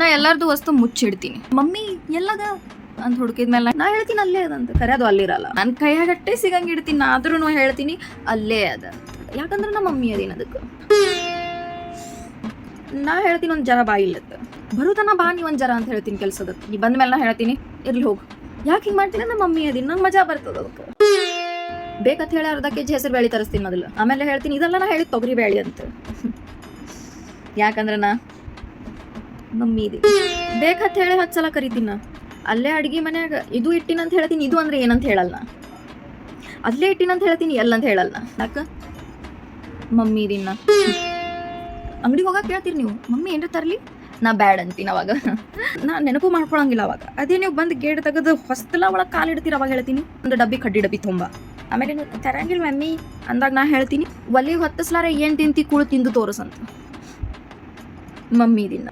ನಾ ಎಲ್ಲಾರ್ದು ವಸ್ತು ಮುಚ್ಚಿಡ್ತೀನಿ. ಮಮ್ಮಿ ಎಲ್ಲದ ಅಂತ ಹುಡುಕಿದ್ಮೇಲೆ ನಾ ಹೇಳ್ತೀನಿ ಅಲ್ಲೇ ಅದಂತ. ಖರೆ ಅದು ಅಲ್ಲಿರಲ್ಲ. ನನ್ನ ಕೈಯಾಗಟ್ಟೆ ಸಿಗಂಗೆ ಇಡ್ತೀನಿ. ನಾ ಆದ್ರೂ ಹೇಳ್ತೀನಿ ಅಲ್ಲೇ ಅದ. ಯಾಕಂದ್ರೆ ನಮ್ಮ ಮಮ್ಮಿ ಅದೀನಿ ಅದಕ್ಕೆ. ನಾ ಹೇಳ್ತೀನಿ ಒಂದು ಜರ ಬಾ ಇಲ್ಲತ್ತ. ಬರುತನ ಬಾ ನೀ ಒಂದು ಜರ ಅಂತ ಹೇಳ್ತೀನಿ ಕೆಲ್ಸದಕ್ಕೆ. ನೀ ಬಂದ ಮೇಲೆ ನಾ ಹೇಳ್ತೀನಿ ಇರ್ಲಿ ಹೋಗು. ಯಾಕೆ ಹಿಂಗೆ ಮಾಡ್ತೀನಿ? ನಮ್ಮ ಮಮ್ಮಿ ಅದೀನಿ, ನಂಗೆ ಮಜಾ ಬರ್ತದ ಅದಕ್ಕೆ. ಬೇಕಂತ ಹೇಳಿ ಅರ್ಧ ಕೆಜಿ ಹೆಸರು ಬೇಳೆ ತರಿಸ್ತೀನಿ ಮೊದಲು. ಆಮೇಲೆ ಹೇಳ್ತೀನಿ ಇದೆಲ್ಲ ನಾ ಹೇಳಿದ್ ತೊಗರಿ ಬೇಳೆ ಅಂತ. ಯಾಕಂದ್ರೆ ನಾ ಮಮ್ಮಿ ಇದೆ. ಬೇಕಂತ ಹೇಳಿ 10 ಸಲ ಕರಿತೀನಿ ನಾ. ಅಲ್ಲೇ ಅಡುಗೆ ಮನ್ಯಾಗ ಇದು ಇಟ್ಟಿನಂತ ಹೇಳ್ತೀನಿ. ಇದು ಅಂದ್ರೆ ಏನಂತ ಹೇಳಲ್ಲ. ಅಲ್ಲೇ ಇಟ್ಟಿನಂತ ಹೇಳ್ತೀನಿ, ಎಲ್ಲಂತ ಹೇಳಲ್ಲ. ಯಾಕೆ? ಮಮ್ಮಿ ಇದೀನಿ ನಾ. ಅಂಗಡಿಗೆ ಹೋಗಕ್ಕೆ ಕೇಳ್ತೀರಿ ನೀವು, ಮಮ್ಮಿ ಏನ್ರ ತರಲಿ? ನಾ ಬ್ಯಾಡ್ ಅಂತೀನಿ ಅವಾಗ. ನಾ ನೆನಪು ಮಾಡ್ಕೊಳಂಗಿಲ್ಲ ಅವಾಗ. ಅದೇ ನೀವು ಬಂದು ಗೇಟ್ ತೆಗೆದು ಹೊಸ್ತಲ ಒಳಗೆ ಕಾಲು ಇಡ್ತೀರ ಅವಾಗ ಹೇಳ್ತೀನಿ ಒಂದು ಕಡ್ಡಿ ಡಬ್ಬಿ ತುಂಬ. ಆಮೇಲೆ ನೀವು ತರಂಗಿಲ್ಲ ಮಮ್ಮಿ ಅಂದಾಗ ನಾ ಹೇಳ್ತೀನಿ ಒಲಿಗೆ ಹೊತ್ತಿಸ್ಲಾರ ಏನು ತಿಂತಿ ಕುಳು ತಿಂದು ತೋರಿಸಂತ. ಮಮ್ಮಿ ಇದೀನಿ.